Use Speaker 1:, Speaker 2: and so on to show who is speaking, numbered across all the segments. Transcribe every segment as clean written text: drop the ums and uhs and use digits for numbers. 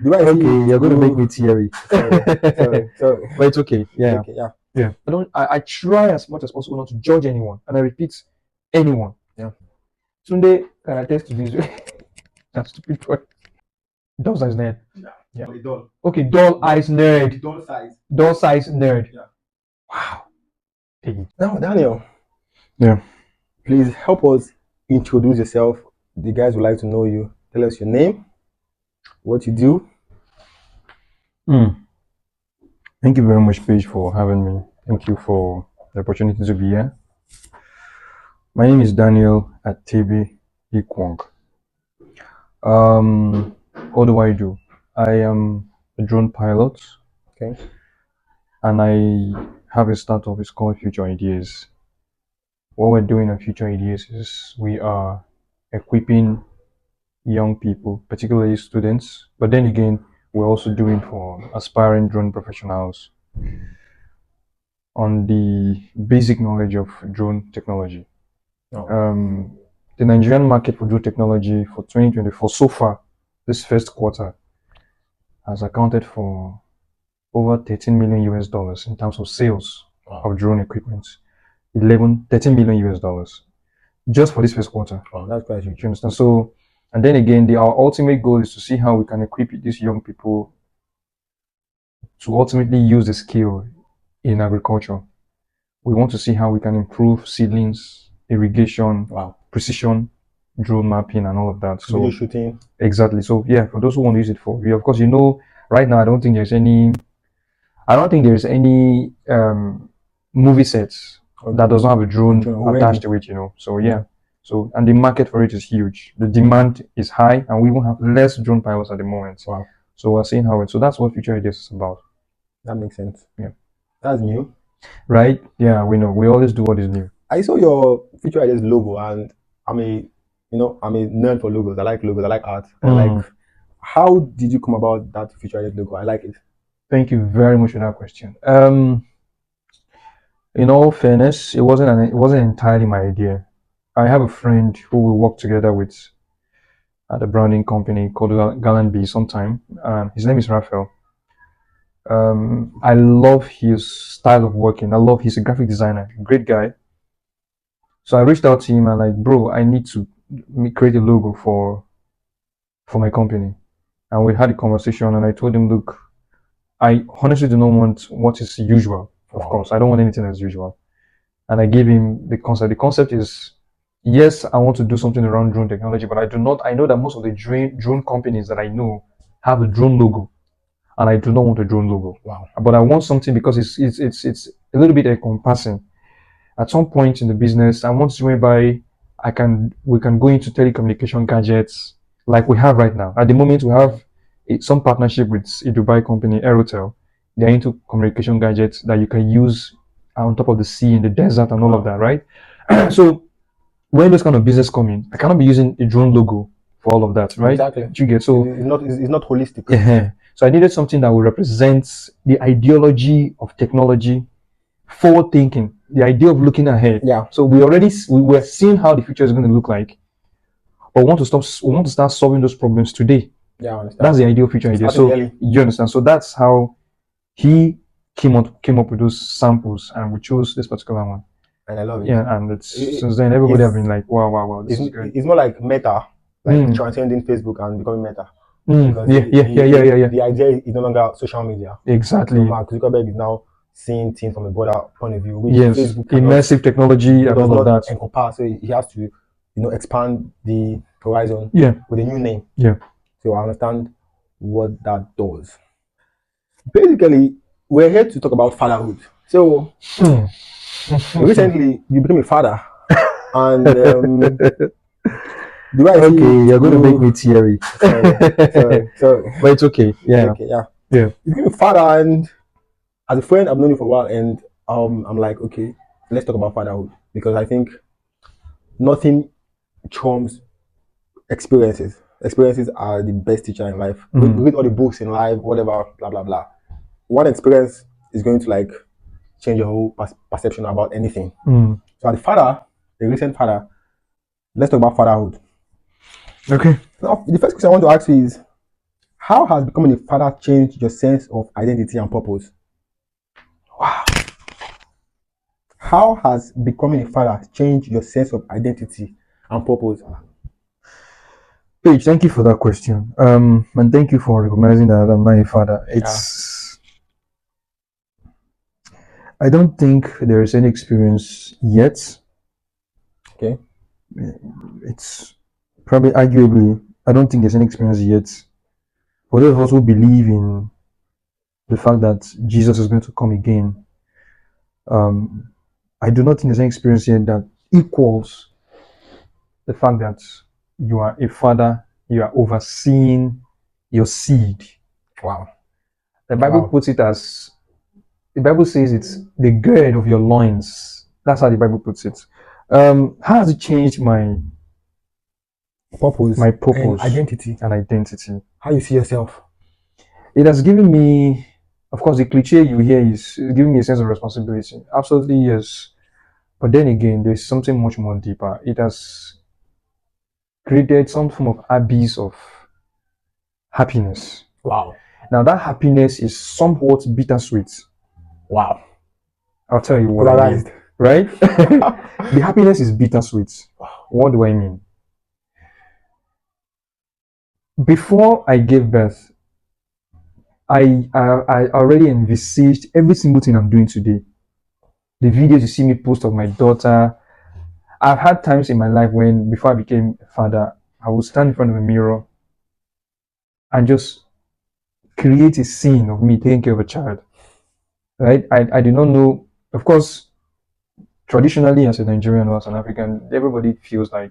Speaker 1: Do I
Speaker 2: Okay,
Speaker 1: see
Speaker 2: you're going to make
Speaker 1: you?
Speaker 2: me teary.
Speaker 1: Sorry.
Speaker 2: But it's okay. Yeah.
Speaker 1: Okay, yeah.
Speaker 2: Yeah. I try as much as possible not to judge anyone. And I repeat, anyone.
Speaker 1: Yeah.
Speaker 2: Sunday, can I test to this? That stupid word. Doll size nerd. Yeah.
Speaker 1: The doll.
Speaker 2: Okay, doll eyes nerd.
Speaker 1: Doll size.
Speaker 2: Doll size nerd.
Speaker 1: Yeah.
Speaker 2: Wow. Hey.
Speaker 1: Now, Daniel,
Speaker 2: Yeah.
Speaker 1: please help us introduce yourself. The guys would like to know you. Tell us your name, what you do.
Speaker 2: Thank you very much, Paige, for having me. Thank you for the opportunity to be here. My name is Daniel Atebe Ikwong. What do I do? I am a drone pilot.
Speaker 1: Okay.
Speaker 2: And I have a startup. It's called Future Ideas. What we're doing at Future Ideas is we are equipping young people, particularly students, but then again, we're also doing for aspiring drone professionals on the basic knowledge of drone technology.
Speaker 1: Oh.
Speaker 2: The Nigerian market for drone technology for 2024 so far, this first quarter, has accounted for over 13 million US dollars in terms of sales of drone equipment. 13 million US dollars just for this first quarter.
Speaker 1: Wow, that's quite huge.
Speaker 2: You understand? So, and then again, our ultimate goal is to see how we can equip these young people to ultimately use the skill in agriculture. We want to see how we can improve seedlings, irrigation, precision, drone mapping, and all of that. So,
Speaker 1: video shooting.
Speaker 2: Exactly. So, yeah, for those who want to use it for video, of course, right now, I don't think there's any movie sets that does not have a drone attached to it, So, yeah. So, and the market for it is huge. The demand is high, and we will have less drone pilots at the moment.
Speaker 1: Wow.
Speaker 2: So, we're seeing how so that's what Future Ideas is about.
Speaker 1: That makes sense.
Speaker 2: Yeah.
Speaker 1: That's new.
Speaker 2: Right? Yeah, we know. We always do what is new.
Speaker 1: I saw your Future Ideas logo, and I'm a nerd for logos. I like logos. I like art. How did you come about that Future Ideas logo? I like it.
Speaker 2: Thank you very much for that question. In all fairness, it wasn't entirely my idea. I have a friend who we work together with at a branding company called Gallant sometime. His name is Raphael. I love his style of working. He's a graphic designer, great guy. So I reached out to him and like, bro, I need to create a logo for my company. And we had a conversation and I told him, look, I honestly do not want what is usual. Of course, I don't want anything as usual. And I gave him the concept. The concept is, yes, I want to do something around drone technology, but I know that most of the drone companies that I know have a drone logo, and I do not want a drone logo.
Speaker 1: Wow.
Speaker 2: But I want something because it's a little bit encompassing. At some point in the business, I want to whereby we can go into telecommunication gadgets like we have right now. At the moment, we have some partnership with a Dubai company, Aerotel. They're into communication gadgets that you can use on top of the sea in the desert and all of that, right? So when those kind of business come in, I cannot be using a drone logo for all of that, right?
Speaker 1: Exactly.
Speaker 2: You get so
Speaker 1: it's not holistic.
Speaker 2: Yeah. So I needed something that would represent the ideology of technology, forward thinking, the idea of looking ahead.
Speaker 1: Yeah.
Speaker 2: So we were seeing how the future is going to look like, but we want to start solving those problems today.
Speaker 1: Yeah, I understand.
Speaker 2: That's the ideal future idea. So you understand. So that's how he came up with those samples, and we chose this particular one.
Speaker 1: And I love it.
Speaker 2: Yeah, and since then everybody have been like, wow, this is good.
Speaker 1: It's more like meta, like transcending Facebook and becoming meta. Because
Speaker 2: yeah.
Speaker 1: The idea is no longer social media.
Speaker 2: Exactly.
Speaker 1: So Mark Zuckerberg is now seeing things from a broader point of view. Which
Speaker 2: Facebook immersive technology and all of that.
Speaker 1: Encompass, so he has to, expand the horizon. With a new name.
Speaker 2: Yeah.
Speaker 1: So I understand what that does. Basically, we're here to talk about fatherhood. So recently, you became a father, and do I see
Speaker 2: you're going to make me teary.
Speaker 1: Sorry.
Speaker 2: But it's okay. Yeah.
Speaker 1: Okay, yeah. You became a father, and as a friend, I've known you for a while, and I'm like, okay, let's talk about fatherhood, because I think nothing trumps experiences. Experiences are the best teacher in life. Read all the books in life, whatever, blah blah blah. One experience is going to like change your whole perception about anything. So as a father, a recent father, let's talk about fatherhood.
Speaker 2: Okay.
Speaker 1: Now, the first question I want to ask you is, How has becoming a father changed your sense of identity and purpose?
Speaker 2: Wow.
Speaker 1: How has becoming a father changed your sense of identity and purpose?
Speaker 2: Paige, thank you for that question. And thank you for recognizing that I'm not a father.
Speaker 1: Yeah.
Speaker 2: I don't think there is any experience yet.
Speaker 1: Okay.
Speaker 2: It's probably arguably, I don't think there's any experience yet. For those of us who believe in the fact that Jesus is going to come again, um, I do not think there's any experience yet that equals the fact that you are a father, you are overseeing your seed.
Speaker 1: Wow.
Speaker 2: The Bible
Speaker 1: Wow.
Speaker 2: puts it as the Bible says it's the gird of your loins. That's how the Bible puts it. How has it changed
Speaker 1: Purpose
Speaker 2: my
Speaker 1: and
Speaker 2: purpose
Speaker 1: identity.
Speaker 2: and identity?
Speaker 1: How you see yourself.
Speaker 2: It has given me, of course, the cliche you hear is giving me a sense of responsibility. Absolutely, yes. But then again, there's something much more deeper. It has created some form of abyss of happiness.
Speaker 1: Wow.
Speaker 2: Now, that happiness is somewhat bittersweet.
Speaker 1: Wow.
Speaker 2: I'll tell you what I
Speaker 1: Polarized.
Speaker 2: mean, right? The happiness is bittersweet. What do I mean? Before I gave birth, I already envisaged every single thing I'm doing today. The videos you see me post of my daughter. I've had times in my life when, before I became a father, I would stand in front of a mirror and just create a scene of me taking care of a child. Right? I did not know. Of course, traditionally, as a Nigerian or as an African, everybody feels like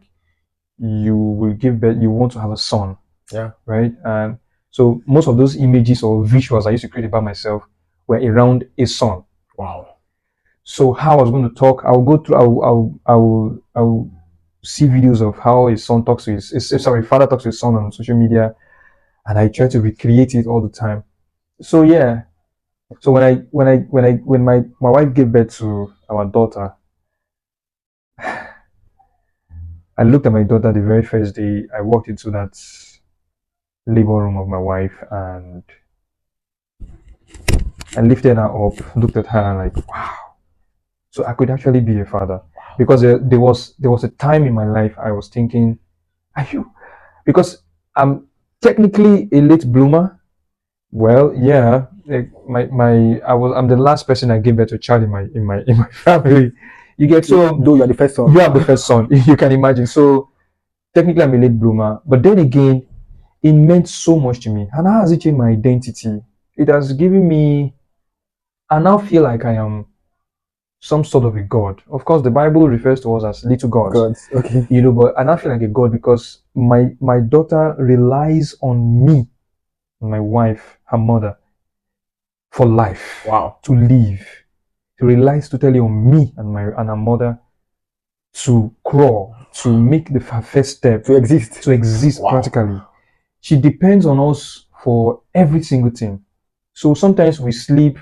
Speaker 2: you will give birth, you want to have a son.
Speaker 1: Yeah.
Speaker 2: Right? And so most of those images or visuals I used to create about myself were around a son.
Speaker 1: Wow.
Speaker 2: So how I was going to talk, I'll go through, I'll see videos of how a son talks to father talks to his son on social media, and I try to recreate it all the time. So yeah, so when my wife gave birth to our daughter, I looked at my daughter the very first day I walked into that labor room of my wife, and I lifted her up, looked at her, and like, wow. So I could actually be a father, because there was a time in my life I was thinking, are you? Because I'm technically a late bloomer. Well, yeah, like I'm the last person I gave birth to a child in my family. You get, so
Speaker 1: Though you're the first son.
Speaker 2: you have the first son. You can imagine. So technically I'm a late bloomer, but then again, it meant so much to me. And how has it changed my identity? It has given me. I now feel like I am some sort of a god. Of course, the Bible refers to us as little gods.
Speaker 1: God. Okay.
Speaker 2: But I now feel like a god because my daughter relies on me, my wife, her mother, for life.
Speaker 1: Wow.
Speaker 2: To live. She relies totally on me and her mother to crawl, to make the first step,
Speaker 1: To exist.
Speaker 2: to exist. Wow. Practically. She depends on us for every single thing. So sometimes we sleep,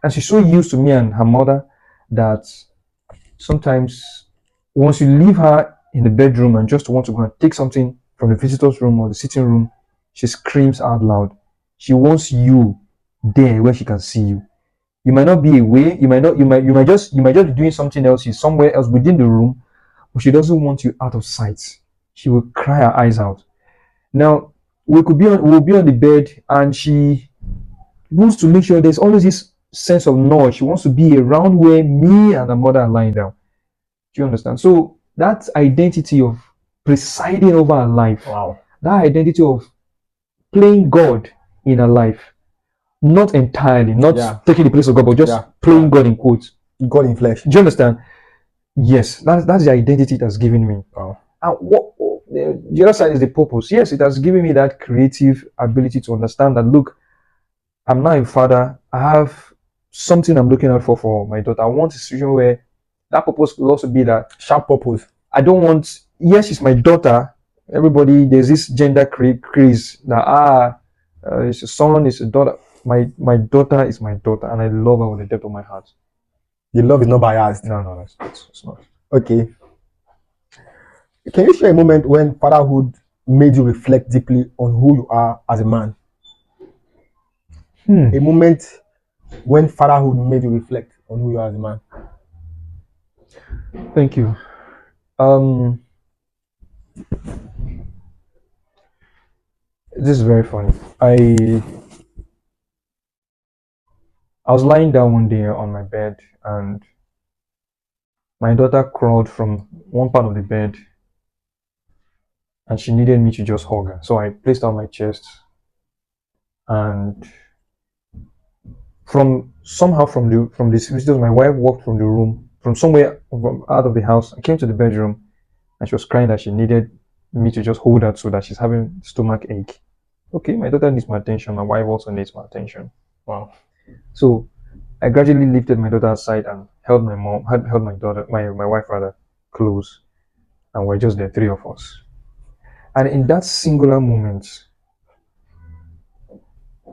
Speaker 2: and she's so used to me and her mother that sometimes once you leave her in the bedroom and just want to go and take something from the visitor's room or the sitting room, she screams out loud. She wants you there where she can see you. You might not be away, you might just be doing something else, she's somewhere else within the room, but she doesn't want you out of sight. She will cry her eyes out. Now, we'll be on the bed, and she wants to make sure there's always this sense of noise. She wants to be around where me and her mother are lying down. Do you understand? So that identity of presiding over her life,
Speaker 1: Wow.
Speaker 2: that identity of playing God in her life, not entirely, not taking the place of God, but just playing God in quotes.
Speaker 1: God in flesh.
Speaker 2: Do you understand? Yes, that's the identity it has given me.
Speaker 1: Wow.
Speaker 2: And the other side is the purpose. Yes, it has given me that creative ability to understand that, look, I'm not a father. I have something I'm looking out for my daughter. I want a situation where that purpose will also be that
Speaker 1: sharp purpose.
Speaker 2: I don't want, yes, she's my daughter. Everybody, there's this gender craze that it's a son, it's a daughter. My daughter is my daughter, and I love her with the depth of my heart.
Speaker 1: The love is not biased.
Speaker 2: No, it's not.
Speaker 1: Okay. Can you share a moment when fatherhood made you reflect deeply on who you are as a man?
Speaker 2: Hmm.
Speaker 1: A moment when fatherhood made you reflect on who you are as a man.
Speaker 2: Thank you. Um, this is very funny. I was lying down one day on my bed, and my daughter crawled from one part of the bed, and she needed me to just hug her. So I placed her on my chest, and from this visitors, my wife walked from the room from somewhere out of the house and came to the bedroom, and she was crying that she needed me to just hold her so that she's having stomach ache. Okay, my daughter needs my attention. My wife also needs my attention.
Speaker 1: Wow.
Speaker 2: So I gradually lifted my daughter aside and held my mom, held my daughter, my wife rather, close, and we're just the three of us. And in that singular moment,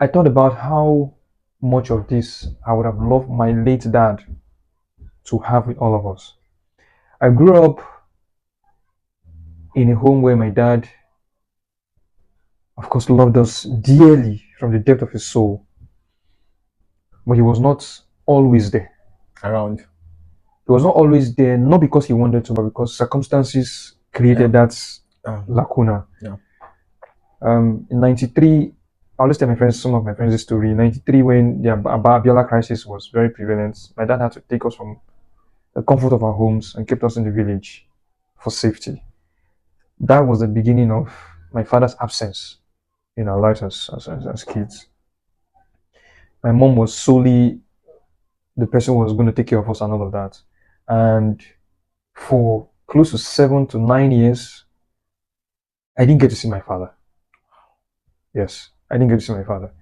Speaker 2: I thought about how much of this I would have loved my late dad to have with all of us. I grew up in a home where my dad, of course, loved us dearly from the depth of his soul, but he was not always there.
Speaker 1: Around.
Speaker 2: He was not always there, not because he wanted to, but because circumstances
Speaker 1: Yeah.
Speaker 2: created that
Speaker 1: Um,
Speaker 2: lacuna.
Speaker 1: yeah.
Speaker 2: In '93, I'll just tell some of my friends this story. In '93, when the Abiola crisis was very prevalent, my dad had to take us from the comfort of our homes and kept us in the village for safety. That was the beginning of my father's absence in our lives as kids. My mom was solely the person who was going to take care of us and all of that. And for close to 7 to 9 years, I didn't get to see my father. Yes, I didn't get to see my father.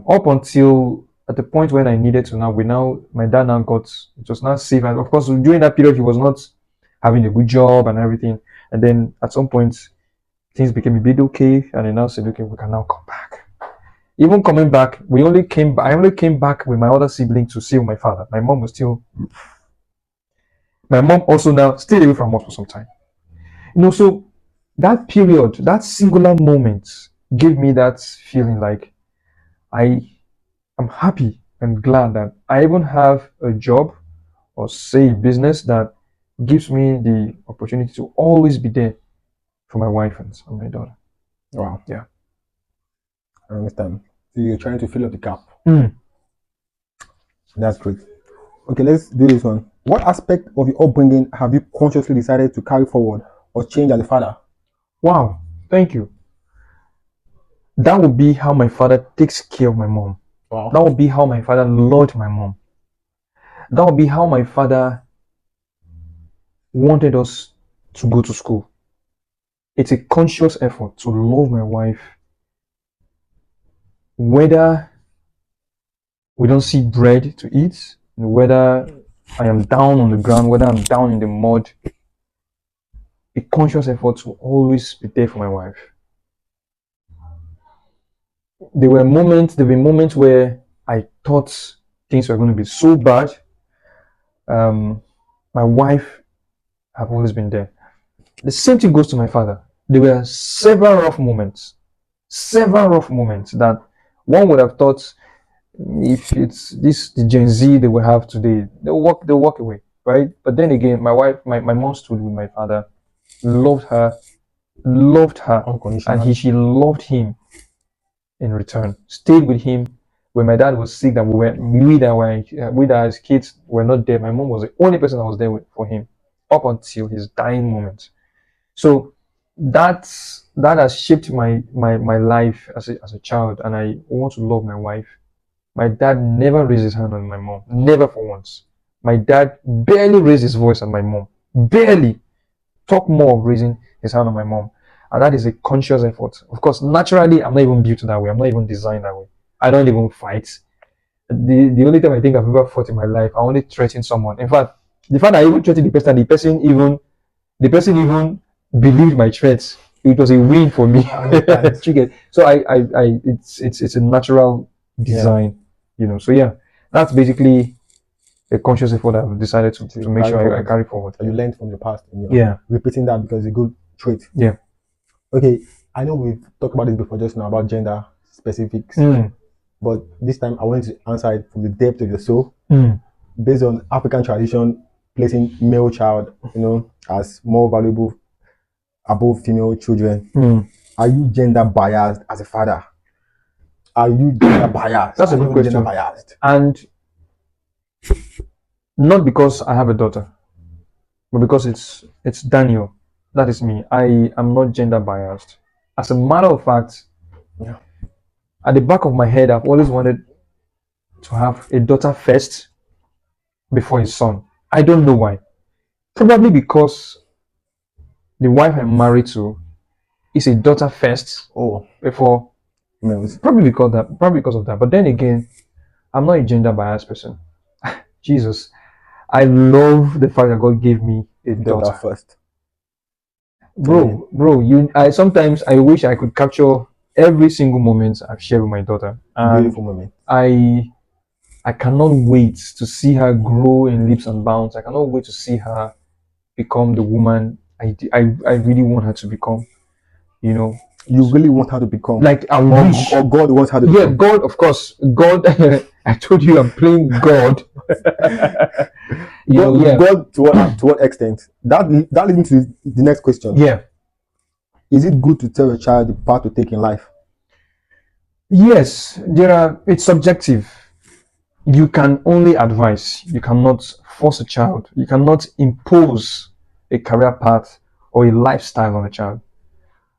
Speaker 2: Up until at the point when I needed to my dad now got, it was not safe. And of course, during that period, he was not having a good job and everything. And then at some point, things became a bit okay. And they now said, okay, we can now come back. Even coming back, I only came back with my other sibling to see my father. My mom also now stayed away from us for some time. So that period, that singular moment gave me that feeling like I am happy and glad that I even have a job or say a business that gives me the opportunity to always be there for my wife and my daughter.
Speaker 1: Wow.
Speaker 2: Yeah.
Speaker 1: I understand. So you're trying to fill up the gap.
Speaker 2: Mm.
Speaker 1: That's great. Okay, let's do this one. What aspect of your upbringing have you consciously decided to carry forward or change as a father?
Speaker 2: Wow. Thank you. That would be how my father takes care of my mom.
Speaker 1: Wow.
Speaker 2: That would be how my father loved my mom. That would be how my father wanted us to go to school. It's a conscious effort to love my wife, whether we don't see bread to eat, whether I am down on the ground, whether I'm down in the mud. A conscious effort to always be there for my wife. There were moments where I thought things were going to be so bad. My wife have always been there. The same thing goes to my father. There were several rough moments that one would have thought if it's this the Gen Z they will have today, they'll walk away, right? But then again, my mom stood with my father, loved her, and
Speaker 1: Unconditional.
Speaker 2: she loved him in return. Stayed with him when my dad was sick, and we that as kids were not there. My mom was the only person that was there for him up until his dying moment. So that has shaped my life as a child, and I want to love my wife. My dad never raised his hand on my mom, never for once. My dad barely raised his voice on my mom, barely. Talk more of raising his hand on my mom. And that is a conscious effort. Of course, naturally, I'm not even built that way. I'm not even designed that way. I don't even fight. The only time I think I've ever fought in my life, I only threatened someone. In fact, the fact that I even threatened the person even believed my threats. It was a win for me. So it's a natural design, So yeah, that's basically a conscious effort I've decided to make
Speaker 1: carry
Speaker 2: sure I
Speaker 1: forward.
Speaker 2: carry forward.
Speaker 1: You learned from the past and you're
Speaker 2: Yeah.
Speaker 1: repeating that because it's a good trait.
Speaker 2: Yeah.
Speaker 1: Okay, I know we've talked about this before just now about gender specifics, but this time I wanted to answer it from the depth of the soul, based on African tradition, placing male child, as more valuable above female children. Are you gender biased as a father? Are you gender biased?
Speaker 2: That's a
Speaker 1: Are
Speaker 2: good
Speaker 1: you gender
Speaker 2: question.
Speaker 1: biased?
Speaker 2: And not because I have a daughter, but because it's Daniel. That is me. I am not gender biased. As a matter of fact,
Speaker 1: Yeah.
Speaker 2: at the back of my head, I've always wanted to have a daughter first before a son. I don't know why. Probably because the wife I'm married to is a daughter first
Speaker 1: Oh,
Speaker 2: before.
Speaker 1: males.
Speaker 2: Probably because of that. But then again, I'm not a gender biased person. Jesus, I love the fact that God gave me a
Speaker 1: Daughter
Speaker 2: daughter.
Speaker 1: first. Amen.
Speaker 2: Bro, I sometimes I wish I could capture every single moment I've shared with my daughter, and
Speaker 1: Beautiful moment.
Speaker 2: I cannot wait to see her grow in leaps and bounds. I cannot wait to see her become the woman I really want her to become. You know,
Speaker 1: You really want her to become,
Speaker 2: like I
Speaker 1: or,
Speaker 2: wish.
Speaker 1: or God wants her to
Speaker 2: Yeah,
Speaker 1: become.
Speaker 2: God, of course, God. I told you I'm playing God.
Speaker 1: God, to what extent? That leads me to the next question.
Speaker 2: Yeah.
Speaker 1: Is it good to tell a child the path to take in life?
Speaker 2: Yes, it's subjective. You can only advise. You cannot force a child. You cannot impose a career path or a lifestyle on a child.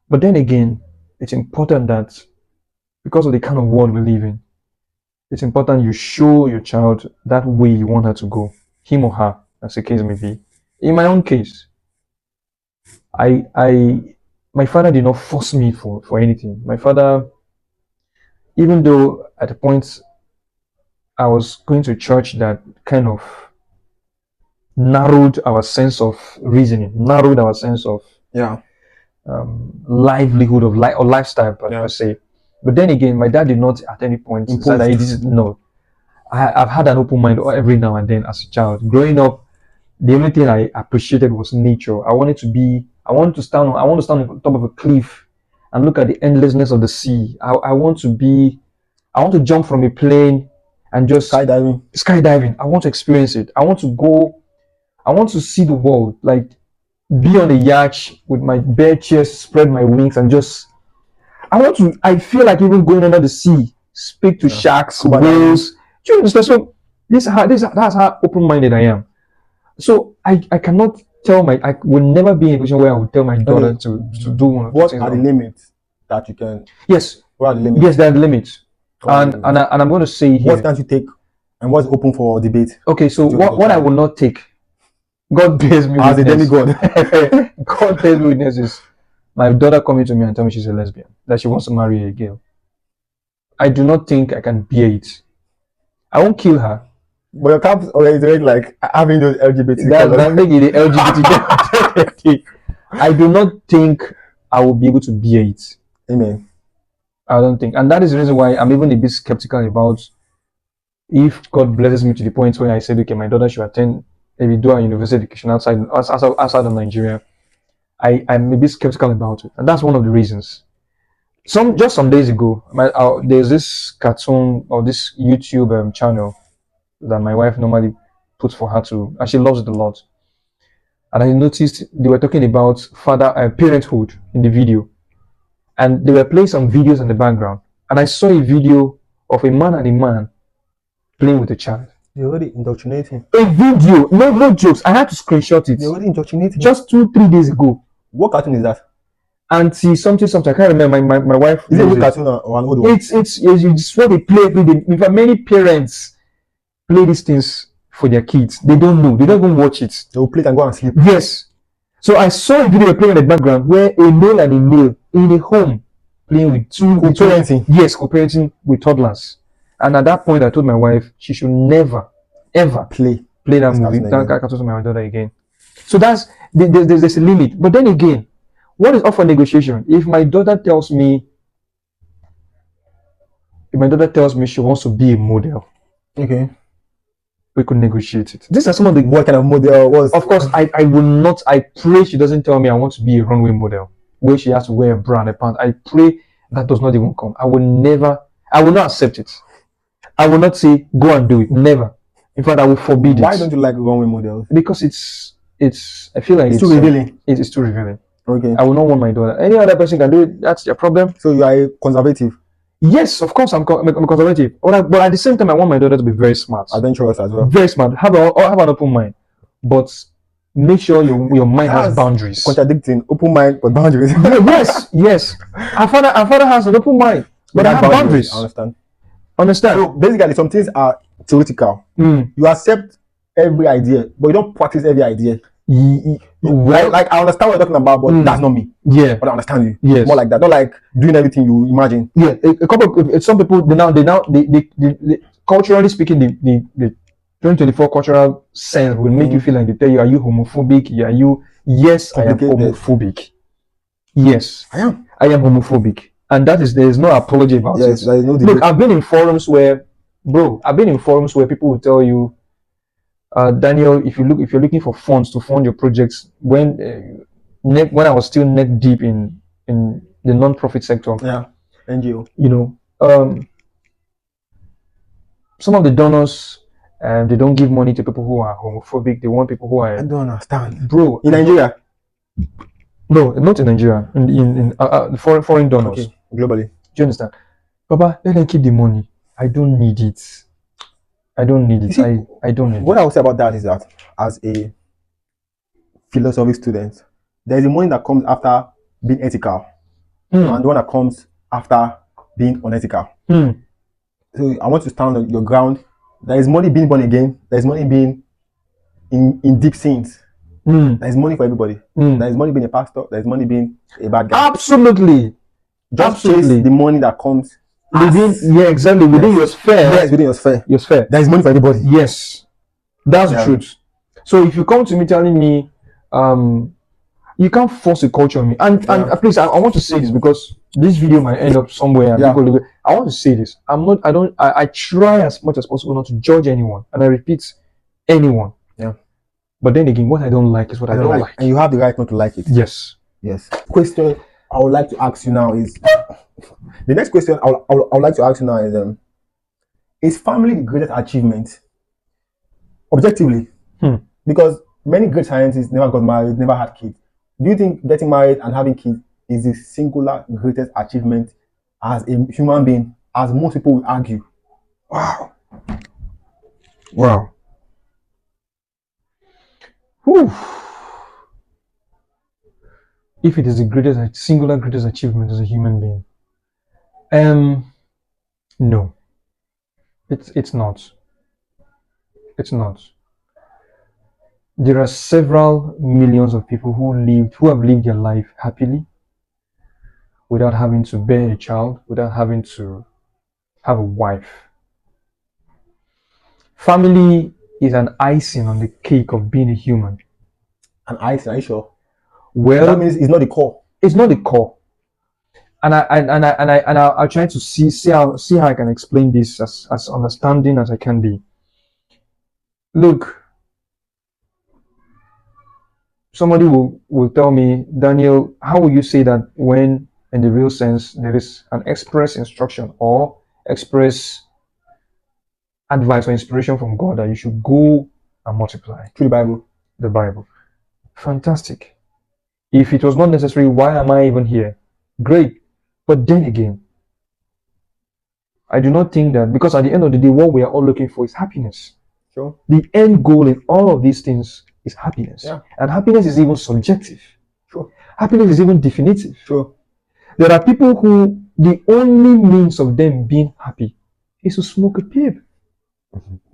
Speaker 2: But then again, it's important that because of the kind of world we live in, it's important you show your child that way you want her to go, him or her, as the case may be. In my own case, my father did not force me for anything. My father, even though at a point I was going to church that kind of narrowed our sense of reasoning, narrowed our sense of
Speaker 1: Yeah.
Speaker 2: livelihood of life or lifestyle per
Speaker 1: Yeah.
Speaker 2: se. But then again, my dad did not at any point say that
Speaker 1: Imposed.
Speaker 2: this is no. I've had an open mind every now and then as a child. Growing up, the only thing I appreciated was nature. I want to stand on top of a cliff and look at the endlessness of the sea. I want to jump from a plane and just skydiving. I want to experience it. I want to see the world, like be on a yacht with my bare chest, spread my wings, and just I feel like even going under the sea, speak to sharks, whales. Do you understand? So that's how open-minded I am. So I cannot I will never be in a position where I would tell my daughter to do one or two
Speaker 1: What
Speaker 2: things.
Speaker 1: are the limits that you can?
Speaker 2: Yes.
Speaker 1: What are the limits?
Speaker 2: Yes, there are limits. And I'm going to say here.
Speaker 1: What can't you take, and what's open for debate?
Speaker 2: Okay, so what I will not take, God bears me
Speaker 1: as
Speaker 2: witness.
Speaker 1: a demigod.
Speaker 2: God bears me witness is my daughter coming to me and telling me she's a lesbian, that she wants to marry a girl. I do not think I can bear it. I won't kill her.
Speaker 1: But your camp already like having those LGBT colors.
Speaker 2: That make it the LGBT. I do not think I will be able to bear it.
Speaker 1: Amen.
Speaker 2: I don't think, and that is the reason why I'm even a bit skeptical about if God blesses me to the point where I said, okay, my daughter should attend, maybe do a university education outside of Nigeria. I'm a bit skeptical about it, and that's one of the reasons. Some days ago, there's this cartoon or this YouTube channel that my wife normally puts for her to, and she loves it a lot. And I noticed they were talking about parenthood in the video, and they were playing some videos in the background. And I saw a video of a man and a man playing with a child.
Speaker 1: They're already indoctrinating.
Speaker 2: A video, no jokes. I had to screenshot it.
Speaker 1: They're already indoctrinating.
Speaker 2: Just 2-3 days ago.
Speaker 1: What cartoon is that?
Speaker 2: Auntie something. I can't remember. My wife.
Speaker 1: Is it a new cartoon or an old one?
Speaker 2: It's what they play every day. In fact, many parents play these things for their kids. They don't know. They don't even watch it.
Speaker 1: They will play it and go and sleep.
Speaker 2: Yes. So I saw a video playing in the background where a male and a male in a home playing with
Speaker 1: co-parenting.
Speaker 2: Yes, co-parenting with toddlers. And at that point, I told my wife she should never, ever play that movie. Don't talk to my daughter again. So there's a limit. But then again, what is up for negotiation? If my daughter tells me she wants to be a model,
Speaker 1: okay,
Speaker 2: we could negotiate it. These are some of the
Speaker 1: what kind of model was.
Speaker 2: Of course, I will not. I pray she doesn't tell me I want to be a runway model. where she has to wear a bra and a pant. I pray that does not even come. I will not accept it. I will not say go and do it. Never. In fact, I will forbid it.
Speaker 1: Why don't you like runway models?
Speaker 2: Because I feel like
Speaker 1: It's too revealing.
Speaker 2: It's too revealing.
Speaker 1: Okay.
Speaker 2: I will not want my daughter. Any other person can do it. That's their problem.
Speaker 1: So you are a conservative,
Speaker 2: Yes, of course, I'm conservative. But at the same time, I want my daughter to be very smart.
Speaker 1: adventurous as well.
Speaker 2: Very smart. Have an open mind. But make sure your mind has
Speaker 1: That's
Speaker 2: boundaries.
Speaker 1: Contradicting, open mind but boundaries.
Speaker 2: Yes. Our father has an open mind, but I have boundaries.
Speaker 1: I understand. So basically, some things are theoretical. You accept every idea, but you don't practice every idea.
Speaker 2: Well,
Speaker 1: like I understand what you're talking about, but that's not me.
Speaker 2: Yeah,
Speaker 1: but I understand you.
Speaker 2: Yes,
Speaker 1: more like that. Not like doing everything you imagine.
Speaker 2: Yeah, a couple. Some people they culturally speaking, the 2024 cultural sense will make you feel like they tell you, are you homophobic? Are you? Yes, I am homophobic. Yes, I am homophobic, and there is no apology about it.
Speaker 1: There is no debate.
Speaker 2: Look, I've been in forums where people will tell you, Daniel, if you're looking for funds to fund your projects, when I was still neck deep in the non-profit sector,
Speaker 1: NGO,
Speaker 2: some of the donors, they don't give money to people who are homophobic. They want people who are.
Speaker 1: I don't understand,
Speaker 2: bro.
Speaker 1: In Nigeria?
Speaker 2: No, not in Nigeria. In foreign donors.
Speaker 1: Okay, globally.
Speaker 2: Do you understand? Papa, let them keep the money. I don't need it. I don't need it. See, I don't need it.
Speaker 1: What I would say about that is that as a philosophy student, there is a money that comes after being ethical, and the one that comes after being unethical. So I want to stand on your ground. There is money being born again. There is money being in deep sins. There is money for everybody. There is money being a pastor. There is money being a bad guy.
Speaker 2: Absolutely.
Speaker 1: Just chase the money that comes
Speaker 2: within. Yeah, exactly. Within your sphere.
Speaker 1: Yes, within your sphere.
Speaker 2: Your sphere.
Speaker 1: There is money for everybody.
Speaker 2: Yes, that's the truth. So if you come to me telling me, you can't force a culture on me. And please, I want to say this because this video might end up somewhere. And I want to say this. I try as much as possible not to judge anyone, and I repeat, anyone. Yeah. But then again, what I don't like is what I don't like.
Speaker 1: And you have the right not to like it.
Speaker 2: Yes.
Speaker 1: Yes. Question I would like to ask you now is the next question I would like to ask you now is family the greatest achievement? Objectively. Because many great scientists never got married, never had kids. Do you think getting married and having kids is the singular greatest achievement as a human being, as most people will argue? Wow.
Speaker 2: Whew. If it is the singular greatest achievement as a human being, no, it's not. It's not. There are several millions of people who have lived their life happily, without having to bear a child, without having to have a wife. Family is an icing on the cake of being a human.
Speaker 1: An icing, are you sure?
Speaker 2: Well,
Speaker 1: that means it's not the core.
Speaker 2: It's not the core. And I'll try to see how I can explain this as understanding as I can be. Look, somebody will tell me, Daniel, how will you say that when in the real sense there is an express instruction or express advice or inspiration from God that you should go and multiply?
Speaker 1: Through the Bible.
Speaker 2: The Bible. Fantastic. If it was not necessary, why am I even here? Great. But then again, I do not think that, because at the end of the day, what we are all looking for is happiness.
Speaker 1: Sure.
Speaker 2: The end goal in all of these things is happiness.
Speaker 1: Yeah.
Speaker 2: And happiness is even subjective.
Speaker 1: Sure.
Speaker 2: Happiness is even definitive.
Speaker 1: Sure.
Speaker 2: There are people who the only means of them being happy is to smoke a pipe.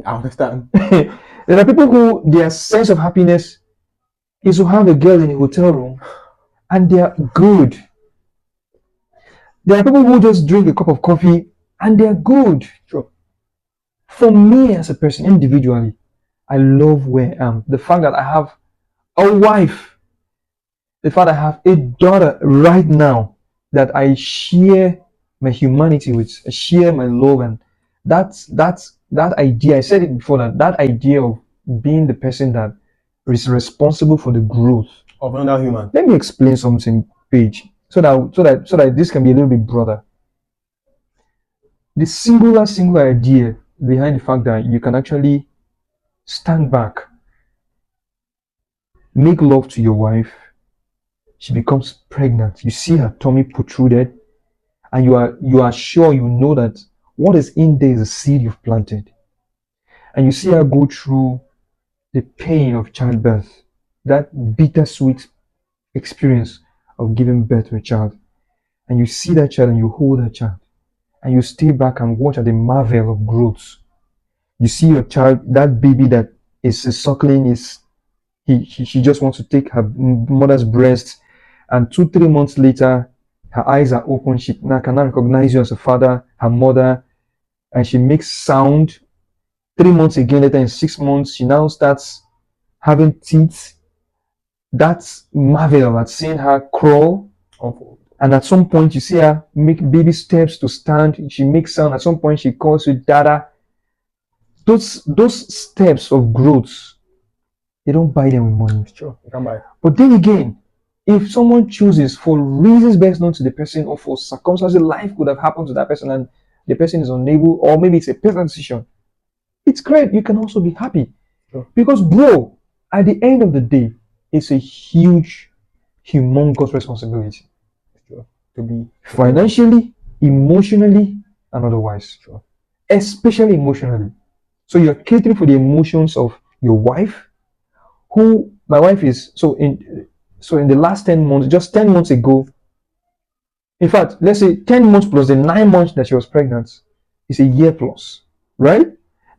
Speaker 1: I understand.
Speaker 2: There are people who their sense of happiness is to have a girl in a hotel room and they are good. There are people who just drink a cup of coffee and they are good.
Speaker 1: Sure.
Speaker 2: For me as a person, individually, I love where I am. The fact that I have a wife, the fact that I have a daughter right now that I share my humanity with, I share my love, and that idea, I said it before, that idea of being the person that is responsible for the growth
Speaker 1: of another human.
Speaker 2: Let me explain something, Paige. so that this can be a little bit broader. The singular idea behind the fact that you can actually stand back, make love to your wife, she becomes pregnant, you see her tummy protruded, and you are sure, you know that what is in there is a seed you've planted, and you see her go through the pain of childbirth, that bittersweet experience of giving birth to a child, and you see that child and you hold that child, and you stay back and watch at the marvel of growth. You see your child, that baby that is suckling, is she just wants to take her mother's breast, and 2 3 months later her eyes are open, she now cannot recognize you as a father, her mother, and she makes sound. 3 months again later, in 6 months, she now starts having teeth. That's marvel at seeing her crawl. And at some point you see her make baby steps to stand, she makes sound, at some point she calls you dada. Those steps of growth, they don't buy them with money.
Speaker 1: Sure, you can buy.
Speaker 2: But then again, if someone chooses, for reasons best known to the person, or for circumstances life could have happened to that person, and the person is unable, or maybe it's a personal decision, it's great. You can also be happy.
Speaker 1: Sure.
Speaker 2: Because, bro, at the end of the day, it's a huge, humongous responsibility.
Speaker 1: Sure. To be
Speaker 2: financially, emotionally, and otherwise.
Speaker 1: Sure.
Speaker 2: Especially emotionally. So you're catering for the emotions of your wife, who my wife is. So in the last 10 months, just 10 months ago, in fact, let's say 10 months plus the 9 months that she was pregnant, is a year plus, right?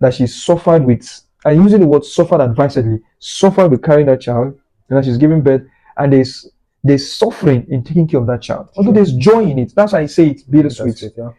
Speaker 2: That she suffered with, I'm using the word suffered advisedly, suffered with carrying that child, and that she's giving birth, and there's suffering in taking care of that child. Although there's joy in it. That's why I say it's bittersweet.
Speaker 1: Yeah.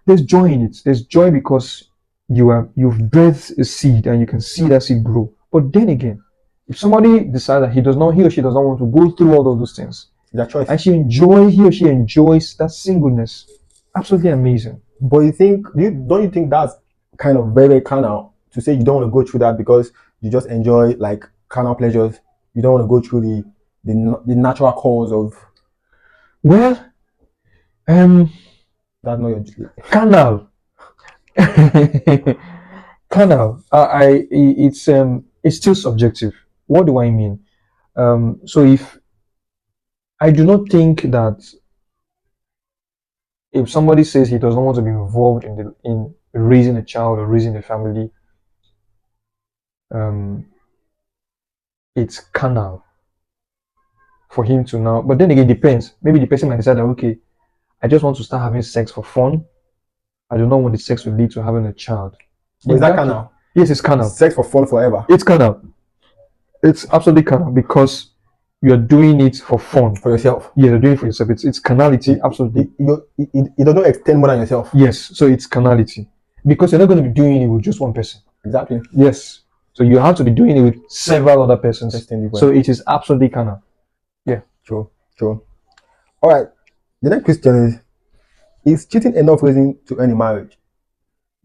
Speaker 2: There's joy in it. There's joy because you've birthed a seed and you can see that seed grow. But then again, if somebody decides that he or she does not want to go through all of those things,
Speaker 1: their choice,
Speaker 2: and he or she enjoys that singleness, absolutely amazing.
Speaker 1: But don't you think that's kind of very, very carnal to say you don't want to go through that because you just enjoy like carnal pleasures? You don't want to go through the natural cause of.
Speaker 2: Well,
Speaker 1: that's not your
Speaker 2: carnal. Carnal. It's still subjective. What do I mean? So if I do not think that if somebody says he does not want to be involved in raising a child or raising a family, it's carnal for him to now. But then again, it depends. Maybe the person might decide that, okay, I just want to start having sex for fun. I do not want the sex to lead to having a child.
Speaker 1: But is that carnal?
Speaker 2: Yes, it's carnal.
Speaker 1: Sex for fun forever.
Speaker 2: It's carnal. It's absolutely carnal because you're doing it for fun.
Speaker 1: For yourself.
Speaker 2: Yeah, you're doing it for yourself. It's carnality, absolutely.
Speaker 1: It does not extend more than yourself.
Speaker 2: Yes, so it's carnality. Because you're not going to be doing it with just one person.
Speaker 1: Exactly.
Speaker 2: Yes. So you have to be doing it with several other persons. So it is absolutely carnal. Yeah.
Speaker 1: True. All right. The next question is cheating enough reason to end a marriage?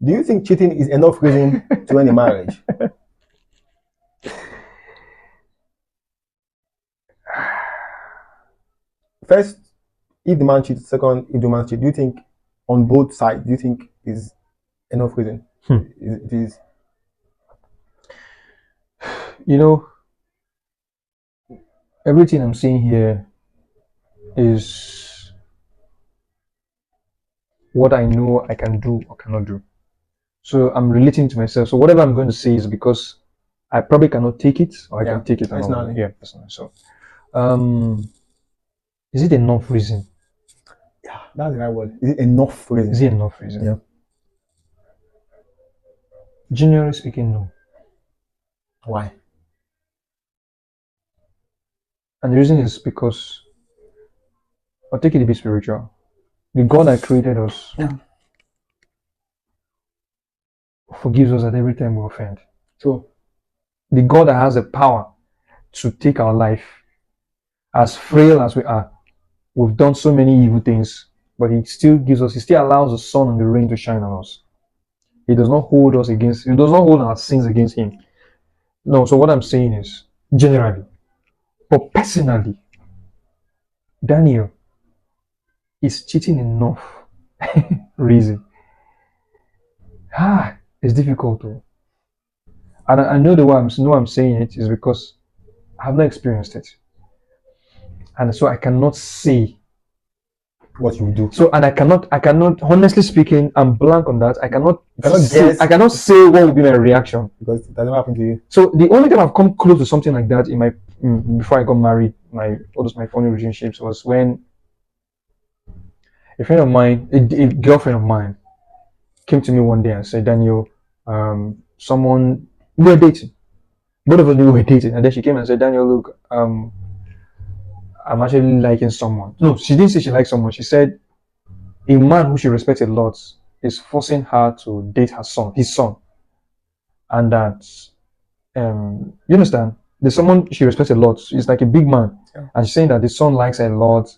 Speaker 1: Do you think cheating is enough reason to end a marriage? First, if the man cheats. Second, if the man cheats, do you think on both sides, do you think is enough reason? It is.
Speaker 2: You know, everything I'm saying here is what I know I can do or cannot do. So I'm relating to myself. So whatever I'm going to say is because I probably cannot take it, or I can take it.
Speaker 1: Personally.
Speaker 2: Yeah, personally. So, is it enough reason?
Speaker 1: Yeah, that's the right word. Is it enough reason?
Speaker 2: Is it enough reason?
Speaker 1: Yeah.
Speaker 2: Generally speaking, no.
Speaker 1: Why?
Speaker 2: And the reason is because I'll take it a bit spiritual. The God that created us forgives us at every time we offend.
Speaker 1: True.
Speaker 2: The God that has the power to take our life, as frail as we are, we've done so many evil things, but He still allows the sun and the rain to shine on us. He does not hold our sins against Him. No, so what I'm saying is, generally, but personally, Daniel, is cheating enough reason? It's difficult though. And I know the way I'm saying it is because I have not experienced it. And so I cannot say.
Speaker 1: What you do?
Speaker 2: So and I cannot honestly speaking, I'm blank on that.
Speaker 1: You cannot guess
Speaker 2: I cannot say what would be my reaction.
Speaker 1: because it doesn't happen to you.
Speaker 2: So the only time I've come close to something like that in my before I got married, all those my funny relationships was when a friend of mine, a girlfriend of mine, came to me one day and said, Daniel, someone we were dating. Both of us knew we were dating, and then she came and said, Daniel, look, I'm actually liking someone. No, she didn't say she liked someone. She said a man who she respects a lot is forcing her to date his son, and that you understand? There's someone she respects a lot. He's like a big man,
Speaker 1: Yeah.
Speaker 2: and she's saying that the son likes her a lot.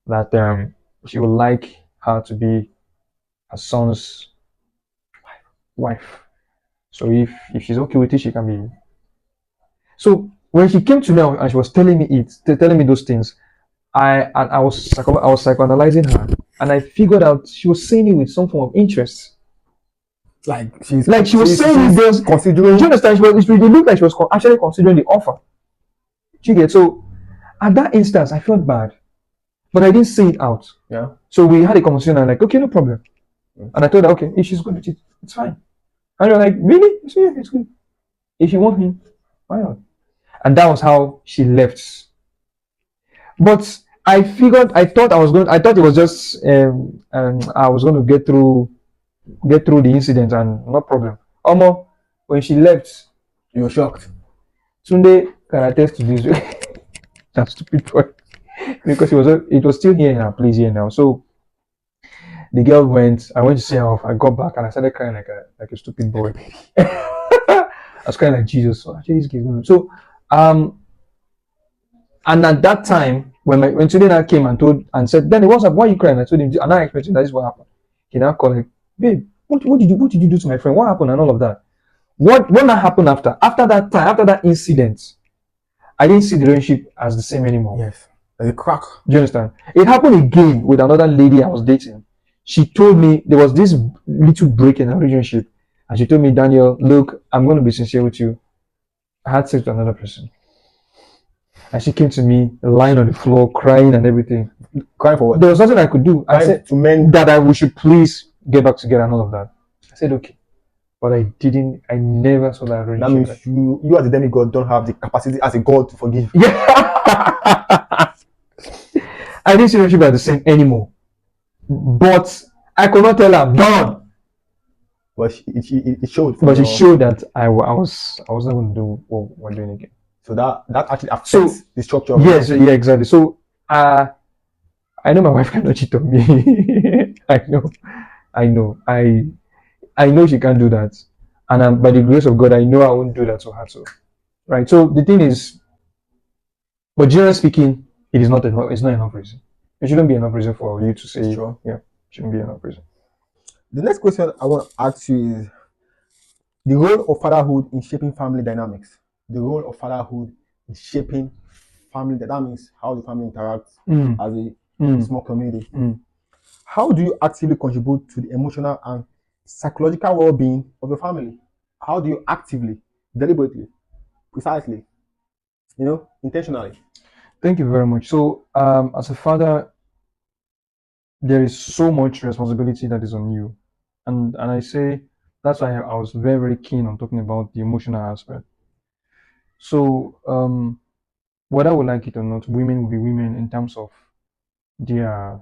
Speaker 2: That she would like her to be her son's wife. So if she's okay with it, she can be. So when she came to me and she was telling me telling me those things, I was psychoanalyzing her, and I figured out she was saying it with some form of interest. Like she was saying it, there's
Speaker 1: considering.
Speaker 2: do you understand? It looked like she was actually considering the offer. Do you get? So at that instance, I felt bad, but I didn't say it out.
Speaker 1: Yeah.
Speaker 2: So we had a conversation. And I'm like, okay, no problem. And I told her, okay, if she's good with it, it's fine. And you're like, really? I said, yeah, it's good. If you want him, why not? And that was how she left. But I thought it was just, I was going to get through the incident and no problem. Almost when she left,
Speaker 1: You were shocked.
Speaker 2: Sunday can attest to this. That stupid boy, because it was still here in her place here now. So the girl went. I went to see her off. I got back and I started crying like a stupid boy. I was crying like Jesus. So actually, this girl. So and at that time when Sunday now came and said, Danny, what's up? Why are you crying? I told him, I'm not expecting that is what happened. He now called like, babe, what did you do to my friend? What happened and all of that? What now happened after that time, after that incident? I didn't see the relationship as the same anymore.
Speaker 1: Yes. There's a crack.
Speaker 2: Do you understand? It happened again with another lady I was dating. She told me there was this little break in our relationship, and she told me, Daniel, look, I'm going to be sincere with you. I had sex with another person. And she came to me, lying on the floor, crying and everything.
Speaker 1: Crying for what?
Speaker 2: There was nothing I could do. I said
Speaker 1: to men
Speaker 2: that we should please get back together and all of that. I said, okay. But I never saw that relationship.
Speaker 1: That means you as a demigod don't have the capacity as a god to forgive.
Speaker 2: Yeah. I didn't see relationship as the same anymore. But I could not tell her, done.
Speaker 1: But it showed.
Speaker 2: But it showed that I was not going to do what we're doing again.
Speaker 1: So that actually affects the structure of
Speaker 2: yes, yeah, exactly. So I know my wife cannot cheat on me. I know. I know she can't do that. And by the grace of God, I know I won't do that to her too. Right. So the thing is, but generally speaking, it's not enough reason. It shouldn't be enough reason for you to say,
Speaker 1: sure.
Speaker 2: Yeah, it shouldn't be enough reason.
Speaker 1: The next question I want to ask you is the role of fatherhood in shaping family dynamics. The role of fatherhood in shaping family dynamics, how the family interacts as a small community. How do you actively contribute to the emotional and psychological well-being of your family? How do you actively, deliberately, precisely, intentionally?
Speaker 2: Thank you very much. So, as a father, there is so much responsibility that is on you, and I say that's why I was very, very keen on talking about the emotional aspect. So, whether we like it or not, women will be women in terms of their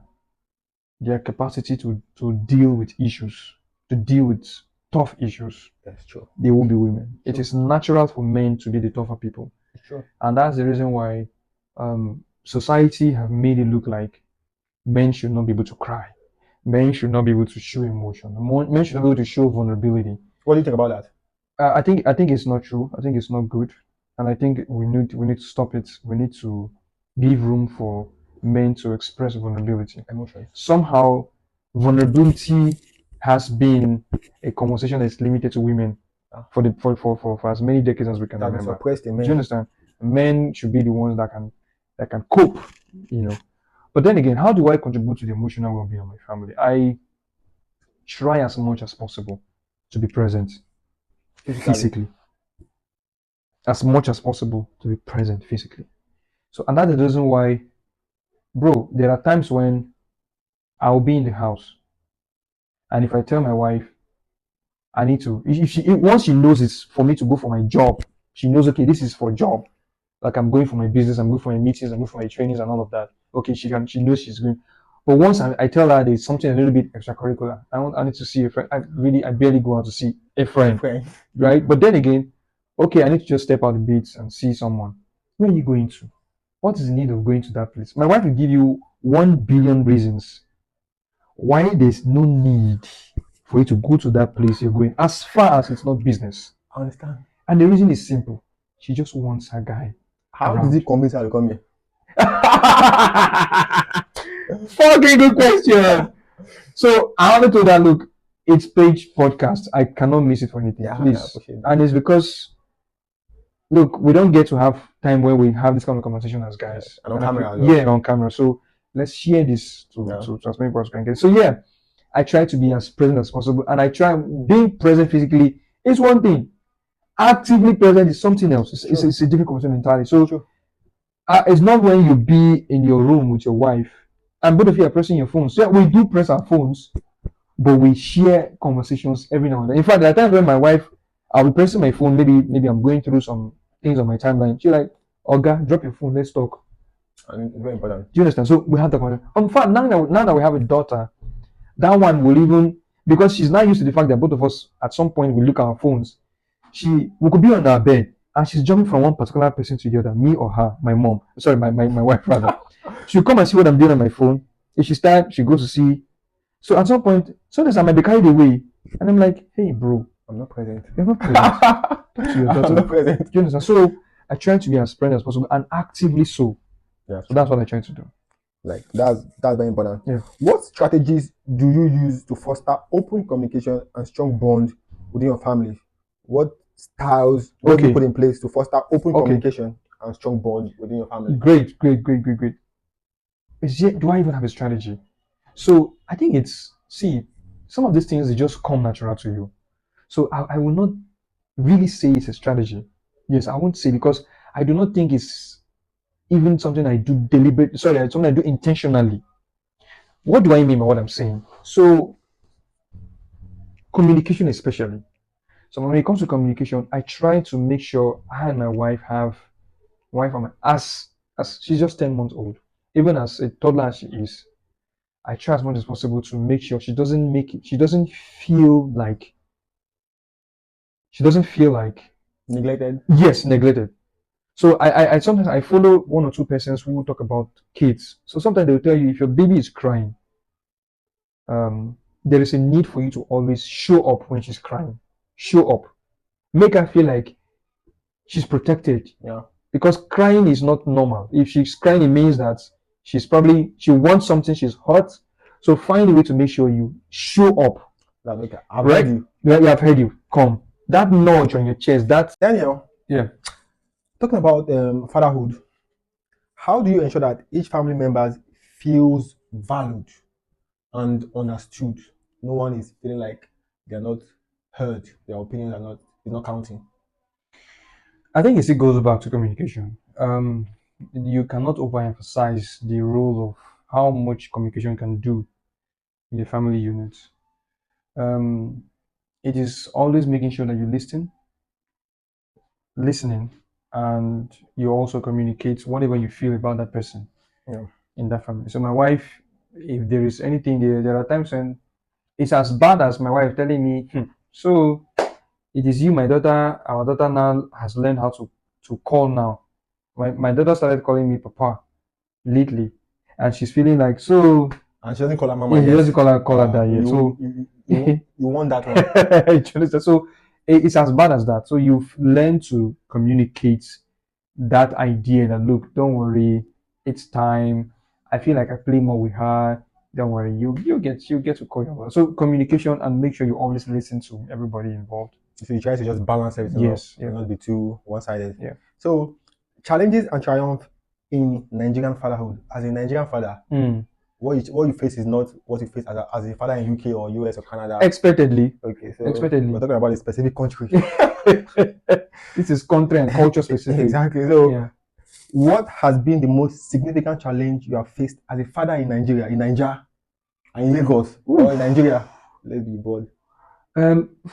Speaker 2: capacity to deal with issues, to deal with tough issues.
Speaker 1: That's true.
Speaker 2: They will be women. It is natural for men to be the tougher people.
Speaker 1: Sure.
Speaker 2: And that's the reason why society have made it look like men should not be able to cry. Men should not be able to show emotion. Men should not be able to show vulnerability.
Speaker 1: What do you think about that?
Speaker 2: I think it's not true. I think it's not good, and I think we need to stop it. We need to give room for men to express vulnerability.
Speaker 1: Emotions.
Speaker 2: Somehow, vulnerability has been a conversation that's limited to women for as many decades as we can remember.
Speaker 1: Suppressed in men.
Speaker 2: Do you understand? Men should be the ones that can cope, But then again, how do I contribute to the emotional well-being of my family? I try as much as possible to be present
Speaker 1: Physically.
Speaker 2: physically, as much as possible to be present physically. So, and that's the reason why, bro, there are times when I'll be in the house, and if I tell my wife I need to, if she once she knows it's for me to go for my job, she knows okay, this is for job. Like I'm going for my business, I'm going for my meetings, I'm going for my trainings and all of that. Okay, she knows she's going. But once I tell her there's something a little bit extracurricular, I need to see a friend. I barely go out to see a friend,
Speaker 1: Friend.
Speaker 2: right? But then again, okay, I need to just step out a bit and see someone. Where are you going to? What is the need of going to that place? My wife will give you 1 billion reasons why there's no need for you to go to that place you're going, as far as it's not business.
Speaker 1: I understand.
Speaker 2: And the reason is simple. She just wants her guy
Speaker 1: How
Speaker 2: around.
Speaker 1: did he convince her to come here?
Speaker 2: Fucking good question. So I only told her, look, it's page podcast. I cannot miss it for anything.
Speaker 1: Yeah, I
Speaker 2: Please.
Speaker 1: appreciate that.
Speaker 2: And it's because look, we don't get to have time when we have this kind of conversation as guys.
Speaker 1: And on
Speaker 2: I
Speaker 1: camera
Speaker 2: feel-
Speaker 1: as well.
Speaker 2: Yeah, on camera. So let's share this
Speaker 1: Yeah.
Speaker 2: to as many people as can get. So yeah, I try to be as present as possible, and I try being present physically is one thing. Actively present is something else. It's a different conversation entirely. So it's not when you be in your room with your wife and both of you are pressing your phones. So yeah, we do press our phones, but we share conversations every now and then. In fact, there are times when my wife, I'll be pressing my phone. Maybe I'm going through some things on my timeline. She's like, "Oga, drop your phone. Let's talk."
Speaker 1: And it's very important.
Speaker 2: Do you understand? So we have that conversation. In fact, now that we have a daughter, that one will even because she's not used to the fact that both of us at some point we look at our phones. We could be on our bed and she's jumping from one particular person to the other, me or her, my mom. Sorry, my wife rather. She'll come and see what I'm doing on my phone. If she's tired, she goes to see. So at some point, sometimes I might be carried away, and I'm like, "Hey, bro,
Speaker 1: I'm not present.
Speaker 2: you're not present. Talk to your
Speaker 1: I'm
Speaker 2: daughter."
Speaker 1: not present.
Speaker 2: Do you understand? So I try to be as present as possible and actively so.
Speaker 1: Yeah.
Speaker 2: So that's what I try to do.
Speaker 1: Like that's very important.
Speaker 2: Yeah.
Speaker 1: What strategies do you use to foster open communication and strong bond within your family? What styles do you
Speaker 2: Okay.
Speaker 1: put in place to foster open
Speaker 2: Okay.
Speaker 1: communication and strong bond within your family?
Speaker 2: Great. Do I even have a strategy? So I think some of these things they just come natural to you. So I will not really say it's a strategy. Yes, I won't say because I do not think it's even something I do deliberately. Sorry, it's something I do intentionally. What do I mean by what I'm saying? So communication especially. So when it comes to communication, I try to make sure I and my wife have wife and my as she's just 10 months old, even as a toddler as she is, I try as much as possible to make sure she doesn't feel like
Speaker 1: Neglected.
Speaker 2: yes, neglected. So I sometimes I follow one or two persons who talk about kids. So sometimes they'll tell you if your baby is crying, there is a need for you to always show up when she's crying. Show up. Make her feel like she's protected.
Speaker 1: Yeah.
Speaker 2: Because crying is not normal. If she's crying, it means that she wants something, she's hurt. So find a way to make sure you show up.
Speaker 1: Like, okay, I've
Speaker 2: Right?
Speaker 1: heard you.
Speaker 2: Yeah, I've heard you. Come. That nudge on your chest, that
Speaker 1: Daniel,
Speaker 2: yeah.
Speaker 1: talking about fatherhood, how do you ensure that each family member feels valued and understood? No one is feeling like they're not heard, their opinions are not is not counting.
Speaker 2: I think it still goes back to communication. You cannot overemphasize the role of how much communication can do in the family unit. Um, it is always making sure that you listening, and you also communicate whatever you feel about that person
Speaker 1: Yeah.
Speaker 2: in that family. So my wife, if there is anything there are times when it's as bad as my wife telling me, so it is you, my daughter. Our daughter now has learned how to call now. My daughter started calling me Papa lately, and she's feeling like so.
Speaker 1: And she doesn't call her mama
Speaker 2: Yeah, she
Speaker 1: yet.
Speaker 2: doesn't call her that yet. So
Speaker 1: You want that one.
Speaker 2: so it's as bad as that. So you've learned to communicate that idea that look, don't worry, it's time. I feel like I play more with her. Don't worry, you get to call your mother. So communication and make sure you always listen to everybody involved.
Speaker 1: So you try to just balance everything
Speaker 2: Yes,
Speaker 1: up, not be too one-sided.
Speaker 2: Yeah.
Speaker 1: So challenges and triumph in Nigerian fatherhood. As a Nigerian father,
Speaker 2: Mm.
Speaker 1: what you face is not what you face as a father in UK or US or Canada.
Speaker 2: Expectedly.
Speaker 1: Okay, so
Speaker 2: Expectedly.
Speaker 1: we're talking about a specific country.
Speaker 2: This is country and culture specific.
Speaker 1: Exactly. So,
Speaker 2: Yeah.
Speaker 1: what has been the most significant challenge you have faced as a father in Nigeria, and in Lagos, or in Nigeria? Let's be bold.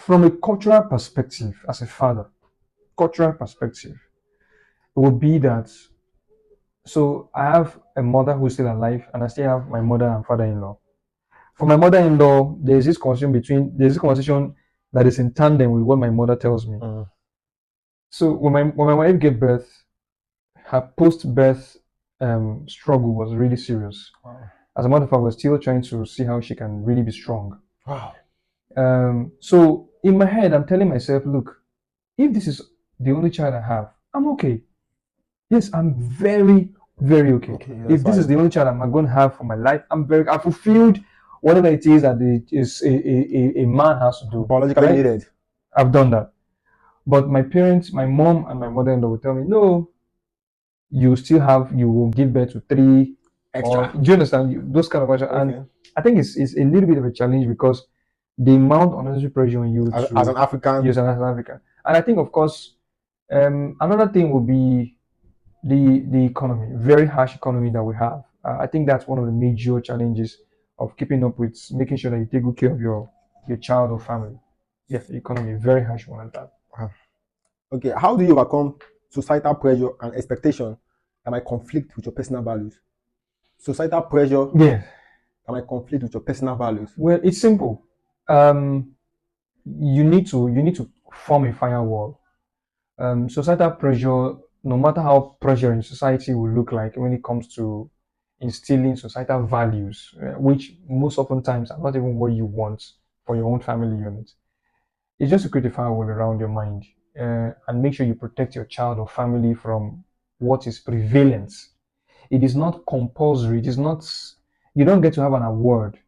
Speaker 2: From a cultural perspective, as a father, cultural perspective, it would be that. So I have a mother who's still alive, and I still have my mother and father-in-law. For my mother-in-law, there's this conversation that is in tandem with what my mother tells me. So when my wife gave birth, her post-birth struggle was really serious.
Speaker 1: Wow.
Speaker 2: As a matter of fact, we're still trying to see how she can really be strong.
Speaker 1: Wow.
Speaker 2: So in my head, I'm telling myself, look, if this is the only child I have, I'm okay. Yes, I'm very, very okay. If this is the only child I'm going to have for my life, I fulfilled whatever it is that a man has to do.
Speaker 1: Biologically
Speaker 2: right?
Speaker 1: needed.
Speaker 2: I've done that. But my parents, my mom and my mother-in-law will tell me, no, you will give birth to 3
Speaker 1: Extra.
Speaker 2: do you understand those kind of questions?
Speaker 1: Okay.
Speaker 2: And I think it's a little bit of a challenge because the amount of unnecessary pressure on you
Speaker 1: As an African.
Speaker 2: use as an African. And I think, of course, another thing will be the economy, very harsh economy that we have. I think that's one of the major challenges of keeping up with making sure that you take good care of your child or family. Yeah, the economy, very harsh one at that.
Speaker 1: Okay, how do you overcome societal pressure and expectation that might conflict with your personal values? Societal pressure
Speaker 2: Yeah.
Speaker 1: that might conflict with your personal values.
Speaker 2: Well, it's simple. You need to form a firewall. Societal pressure, no matter how pressure in society will look like when it comes to instilling societal values, which most often times are not even what you want for your own family unit. It's just to create a firewall around your mind and make sure you protect your child or family from what is prevalent. It is not compulsory. It is not. You don't get to have an award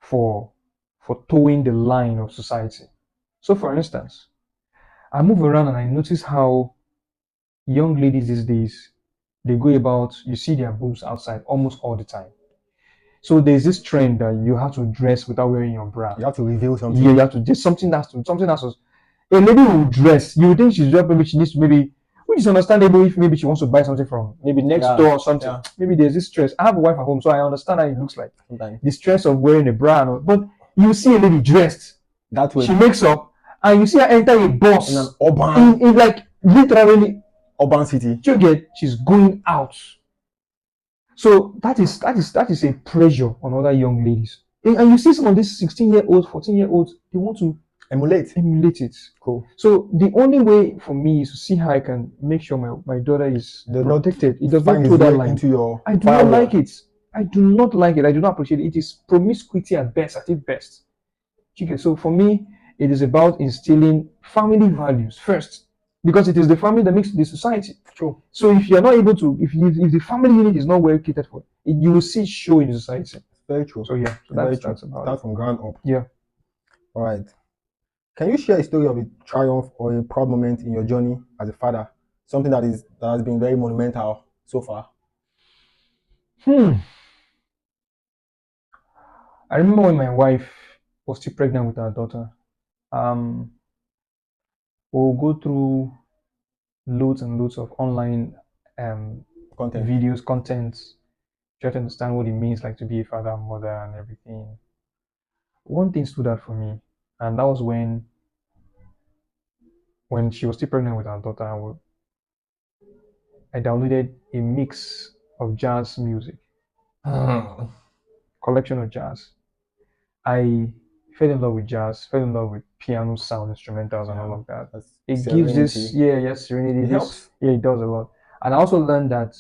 Speaker 2: for towing the line of society. So, for instance, I move around and I notice how young ladies these days they go about. You see their boobs outside almost all the time. So there's this trend that you have to dress without wearing your bra.
Speaker 1: You have to reveal something.
Speaker 2: Yeah, you have to. There's something that's to. A lady will dress. You would think she's dressed. Maybe she needs to which is understandable if maybe she wants to buy something from maybe next door or something. Yeah. Maybe there's this stress. I have a wife at home, so I understand how it looks like.
Speaker 1: Sometimes.
Speaker 2: The stress of wearing a bra, but you see a lady dressed.
Speaker 1: That way.
Speaker 2: She makes up, and you see her enter a bus
Speaker 1: in an urban,
Speaker 2: in like literally
Speaker 1: urban city.
Speaker 2: You get she's going out. So that is a pressure on other young ladies. And you see some of these 16-year-olds, 14-year-olds, they want to
Speaker 1: emulate
Speaker 2: it.
Speaker 1: Cool.
Speaker 2: So the only way for me is to see how I can make sure my daughter is protected. It does not throw that line
Speaker 1: into your
Speaker 2: I do not like it. I do not like it. I do not appreciate it. It is promiscuity at its best. Okay, so for me, it is about instilling family values first, because it is the family that makes the society.
Speaker 1: True.
Speaker 2: So if you're not able to, if the family unit is not well catered for, you will see show in the society.
Speaker 1: Very true.
Speaker 2: So yeah, so that's about
Speaker 1: Start
Speaker 2: it.
Speaker 1: from ground up.
Speaker 2: Yeah.
Speaker 1: All right. Can you share a story of a triumph or a proud moment in your journey as a father? Something that has been very monumental so far.
Speaker 2: I remember when my wife was still pregnant with our daughter. We'll go through loads and loads of online videos, content, try to understand what it means like to be a father and mother and everything. One thing stood out for me, and that was when she was still pregnant with our daughter. I downloaded a mix of jazz music, collection of jazz. I fell in love with jazz, fell in love with piano sound, instrumentals, and all of that. It gives this, serenity.
Speaker 1: It helps.
Speaker 2: Yeah, it does a lot. And I also learned that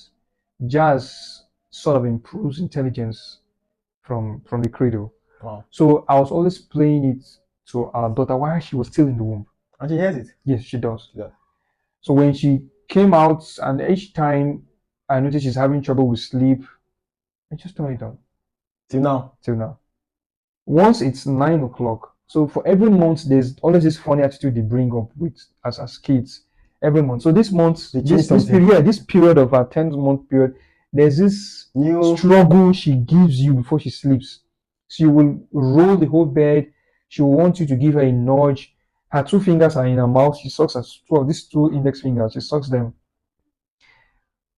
Speaker 2: jazz sort of improves intelligence from the cradle.
Speaker 1: Wow.
Speaker 2: So I was always playing it to our daughter while she was still in the womb.
Speaker 1: And she hears it?
Speaker 2: Yes, she does. Yeah. So when she came out, and each time I noticed she's having trouble with sleep, I just turn it on. Till now. Once it's 9 o'clock, so for every month there's always this funny attitude they bring up with as kids. every month. So this month,
Speaker 1: They change
Speaker 2: this
Speaker 1: something.
Speaker 2: period, this period of our 10th month period, there's this
Speaker 1: New.
Speaker 2: struggle she gives you before she sleeps. She will roll the whole bed. She will want you to give her a nudge. Her 2 fingers are in her mouth. She sucks her two of these 2 index fingers. She sucks them.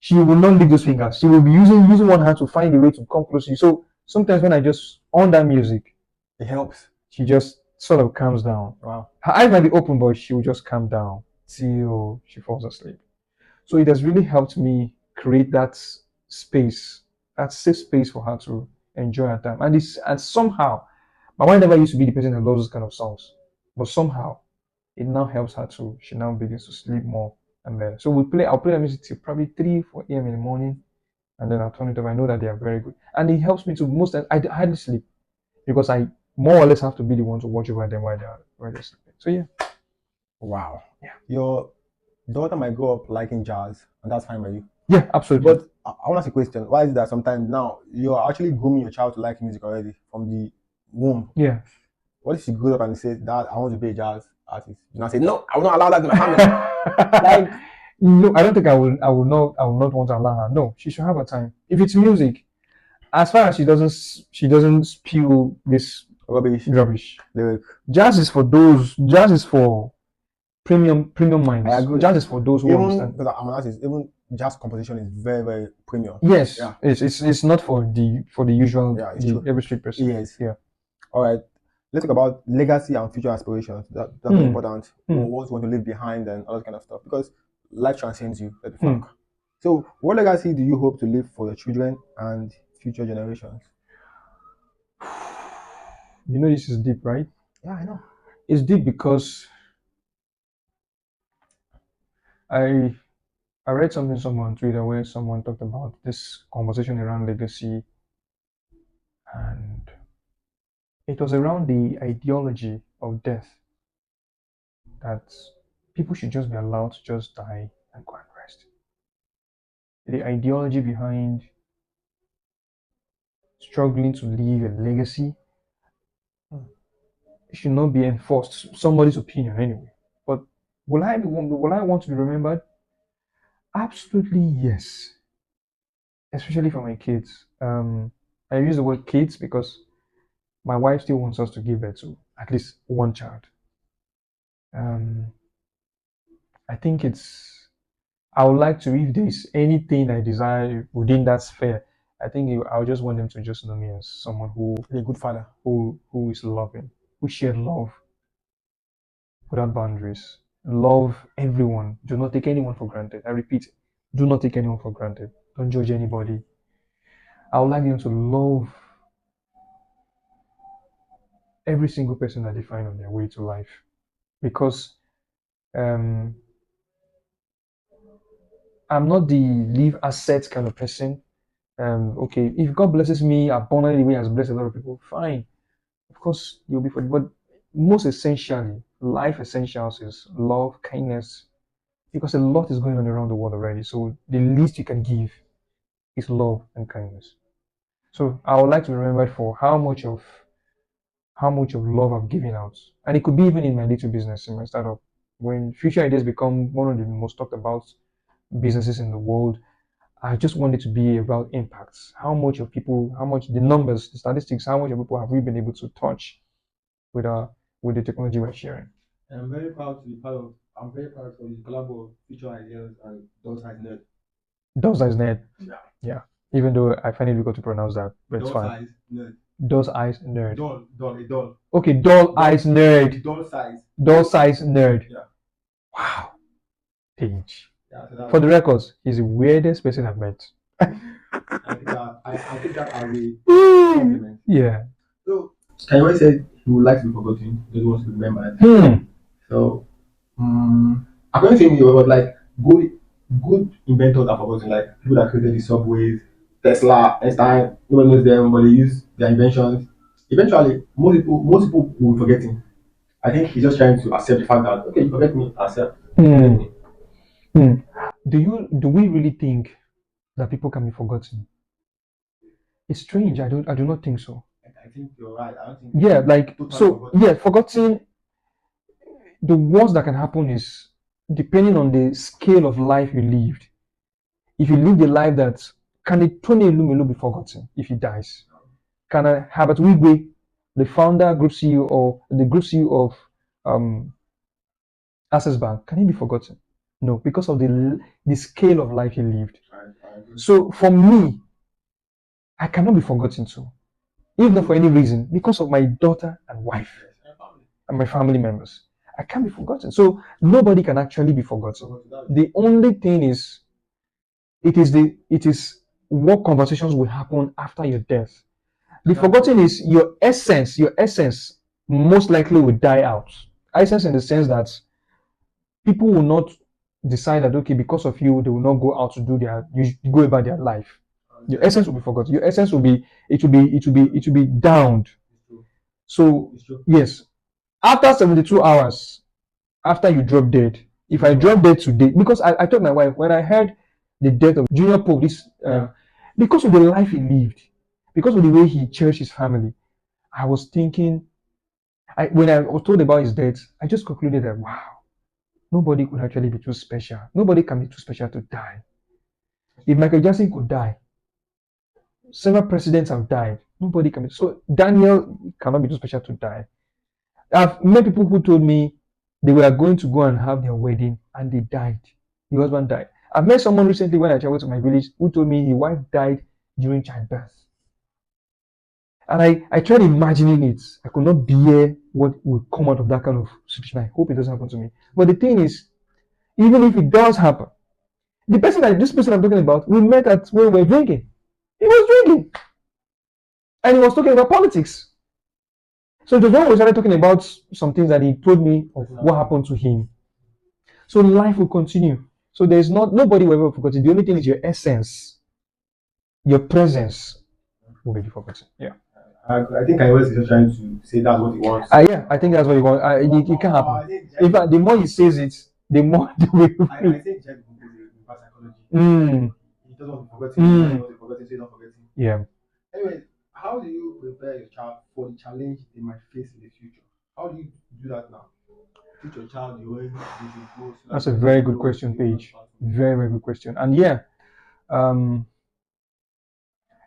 Speaker 2: She will not leave those fingers. She will be using one hand to find a way to come close to you. So sometimes when I just on that music,
Speaker 1: It helps.
Speaker 2: she just sort of calms down.
Speaker 1: Wow.
Speaker 2: Her eyes might be open, but she will just calm down till she falls asleep. So it has really helped me create that space, that safe space for her to enjoy her time. And somehow, my wife never used to be the person that loves those kind of songs, but somehow it now helps her to. She now begins to sleep more and better. So I'll play the music till probably 3, 4 a.m. in the morning, and then I'll turn it off. I know that they are very good, and it helps me to most times I hardly sleep because I more or less have to be the one to watch over them while they're sleeping. So yeah.
Speaker 1: Wow.
Speaker 2: Yeah.
Speaker 1: Your daughter might grow up liking jazz, and that's fine by you.
Speaker 2: Yeah, absolutely.
Speaker 1: But I want to ask a question. Why is it that sometimes now you're actually grooming your child to like music already from the womb?
Speaker 2: Yeah.
Speaker 1: What if she grows up and says, "Dad, I want to be a jazz artist"? And I say, "No, I will not allow that in my family." Like,
Speaker 2: no, I don't think I will. I will not want to allow her. No, she should have her time. If it's music, as far as she doesn't spew this
Speaker 1: rubbish.
Speaker 2: Lyric. Jazz is for those. Jazz is for premium minds.
Speaker 1: I agree.
Speaker 2: Jazz is for those who
Speaker 1: Even
Speaker 2: understand.
Speaker 1: because I'm an artist, even jazz composition is very, very premium.
Speaker 2: Yes,
Speaker 1: Yeah.
Speaker 2: It's not for the usual,
Speaker 1: Yeah, it's true.
Speaker 2: every street person.
Speaker 1: Yes.
Speaker 2: Yeah.
Speaker 1: All right. Let's talk about legacy and future aspirations. That's very important. What you want to leave behind and all that kind of stuff. Because life transcends you, let's be frank. So what legacy do you hope to leave for your children and future generations?
Speaker 2: You know this is deep, right?
Speaker 1: Yeah, I know.
Speaker 2: It's deep because I read something somewhere on Twitter where someone talked about this conversation around legacy, and it was around the ideology of death, that people should just be allowed to just die and go and rest. The ideology behind struggling to leave a legacy should not be enforced. Somebody's opinion, anyway. But will I want to be remembered? Absolutely yes. Especially for my kids. I use the word kids because my wife still wants us to give birth to at least one child. I think I would like to, if there's anything I desire within that sphere, I think I would just want them to just know me as someone who
Speaker 1: a good father,
Speaker 2: who is loving, who shared love without boundaries. Love everyone. Do not take anyone for granted. I repeat, do not take anyone for granted. Don't judge anybody. I would like them to love every single person that they find on their way to life, because um, I'm not the leave assets kind of person. Okay, if God blesses me abundantly the way He has blessed a lot of people, fine. Of course, you'll be for it. But most essentially, life essentials is love, kindness, because a lot is going on around the world already. So the least you can give is love and kindness. So I would like to be remembered for how much of love I've given out, and it could be even in my little business, in my startup. When future ideas become one of the most talked about businesses in the world, I just want it to be about impacts. How much of people, how much the numbers, the statistics, how much of people have we been able to touch with with the technology we're sharing?
Speaker 1: I'm very proud to be part of. I'm very proud for the collab of future ideas and those eyes nerd.
Speaker 2: Those eyes nerd.
Speaker 1: Yeah.
Speaker 2: Yeah. Even though I find it difficult to pronounce that, but it's
Speaker 1: Those
Speaker 2: fine.
Speaker 1: eyes nerd.
Speaker 2: Those eyes nerd.
Speaker 1: A doll.
Speaker 2: Okay, doll eyes nerd.
Speaker 1: Doll size.
Speaker 2: Doll size nerd.
Speaker 1: Yeah.
Speaker 2: Wow. Page.
Speaker 1: Yeah, so
Speaker 2: For the records, he's the weirdest person I've met.
Speaker 1: I take that as a compliment.
Speaker 2: Yeah.
Speaker 1: So Kanye said he would like to be forgotten, he doesn't want to be remembered. So according to him, he was like good inventors are forgotten, like people that created the subways, Tesla, Einstein, nobody knows them, but they use their inventions. Eventually, most people will be forgetting. I think he's just trying to accept the fact that okay, you forget me, accept.
Speaker 2: Do we really think that people can be forgotten? It's strange. I do not think so.
Speaker 1: I think you're right. I don't think.
Speaker 2: Yeah, like
Speaker 1: totally
Speaker 2: so.
Speaker 1: forgotten.
Speaker 2: Yeah, forgotten. The worst that can happen is depending on the scale of life you lived. If you live the life that can the Tony Elumelu be forgotten if he dies? Can Herbert Wigwe, the founder, group CEO, or the group CEO of um, Access Bank, can he be forgotten? No, because of the scale of life he lived. So for me, I cannot be forgotten too, if not for any reason, because of my daughter and wife and my family members. I can't be forgotten. So nobody can actually be forgotten. The only thing is, it is what conversations will happen after your death. The forgotten is your essence. Your essence most likely will die out. Essence in the sense that people will not decide that okay, because of you, they will not go out to do their go about their life. Your essence will be forgotten. Your essence will be it will be downed. So yes, after 72 hours, after you drop dead, if I drop dead today, because I told my wife when I heard the death of Junior Pope, this because of the life he lived, because of the way he cherished his family, I was thinking, when I was told about his death, I just concluded that wow, nobody could actually be too special. Nobody can be too special to die. If Michael Jackson could die, several presidents have died. Nobody can be. So Daniel cannot be too special to die. I've met people who told me they were going to go and have their wedding and they died. The husband died. I've met someone recently when I traveled to my village who told me his wife died during childbirth. And I tried imagining it. I could not bear what would come out of that kind of situation. I hope it doesn't happen to me. But the thing is, even if it does happen, this person I'm talking about, we met at when we were drinking. He was drinking. And he was talking about politics. So it was when we started talking about some things that he told me of what happened to him. So life will continue. So there's nobody will ever forget it. The only thing is your essence, your presence will be forgotten. Yeah.
Speaker 1: I think I was just trying to say that's what he wants.
Speaker 2: Yeah, I think that's what you want. It can happen. In fact, the more he says it, the more the will.
Speaker 1: I think Jack is in psychology. He doesn't want to forget him. He doesn't want to forget him, so he don't forget him.
Speaker 2: Yeah.
Speaker 1: Anyway, how do you prepare your child for the challenge they might face in the future? How do you do that now? Teach your child the way they should go. So
Speaker 2: That's a very good question, Paige. Very, very good question. And yeah, um,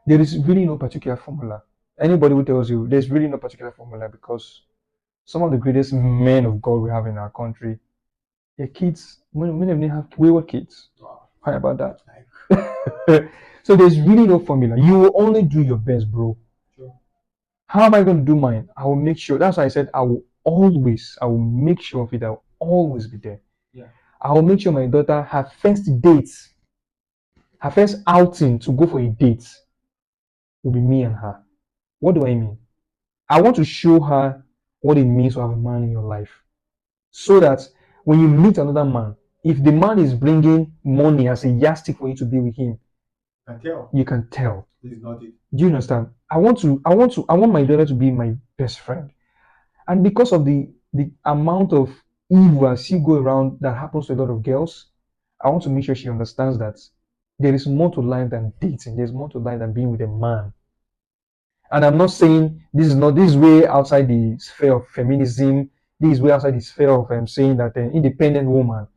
Speaker 2: there is really no particular formula. Anybody who tells you there's really no particular formula because some of the greatest men of God we have in our country, their kids, many of them have wayward kids.
Speaker 1: Wow.
Speaker 2: How about that? So there's really no formula. You will only do your best, bro.
Speaker 1: Sure.
Speaker 2: How am I going to do mine? I will make sure. That's why I said I will make sure of it. I will always be there.
Speaker 1: Yeah.
Speaker 2: I will make sure my daughter, her first date, her first outing to go for a date will be me and her. What do I mean? I want to show her what it means to have a man in your life. So that when you meet another man, if the man is bringing money as a yardstick for you to be with him, you can tell.
Speaker 1: This is not it.
Speaker 2: Do you understand? I want my daughter to be my best friend. And because of the amount of evil I see go around that happens to a lot of girls, I want to make sure she understands that there is more to life than dating. There's more to life than being with a man. And I'm not saying this is way outside the sphere of feminism. This is way outside the sphere of saying that an independent woman.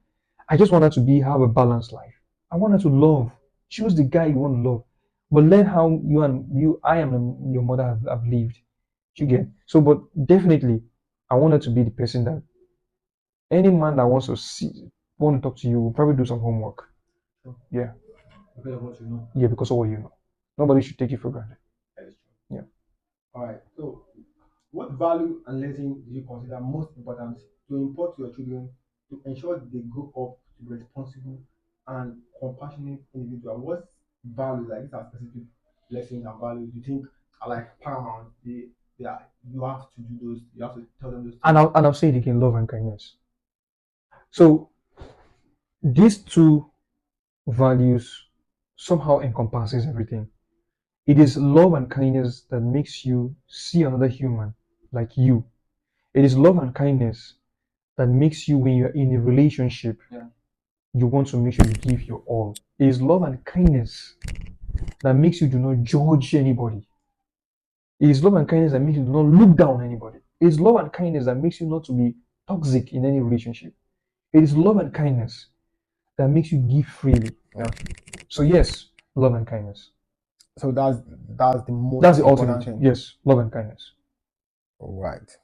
Speaker 2: I just want her to have a balanced life. I want her to love. Choose the guy you want to love, but learn how I am your mother have lived. You get so, but definitely, I want her to be the person that any man that want to talk to you will probably do some homework.
Speaker 1: Sure.
Speaker 2: Yeah.
Speaker 1: Because of what you know.
Speaker 2: Yeah, because of what you know. Nobody should take you for granted.
Speaker 1: That is true.
Speaker 2: Yeah.
Speaker 1: All right. So, what value and lesson do you consider most important to impart to your children to ensure they grow up to be responsible and compassionate individual? What values, like these are specific lessons and values, you think are like paramount? They are, you have to do those. You have to tell them those things.
Speaker 2: And I'll say it again: love and kindness. So these two values somehow encompasses everything. It is love and kindness that makes you see another human like you. It is love and kindness that makes you, when you're in a relationship, you want to make sure you give your all. It is love and kindness that makes you do not judge anybody. It is love and kindness that makes you do not look down on anybody. It is love and kindness that makes you not to be toxic in any relationship. It is love and kindness that makes you give freely.
Speaker 1: Yeah.
Speaker 2: So yes, love and kindness.
Speaker 1: So that's the most
Speaker 2: That's the
Speaker 1: important
Speaker 2: ultimate.
Speaker 1: thing.
Speaker 2: Yes, love and kindness.
Speaker 1: Right.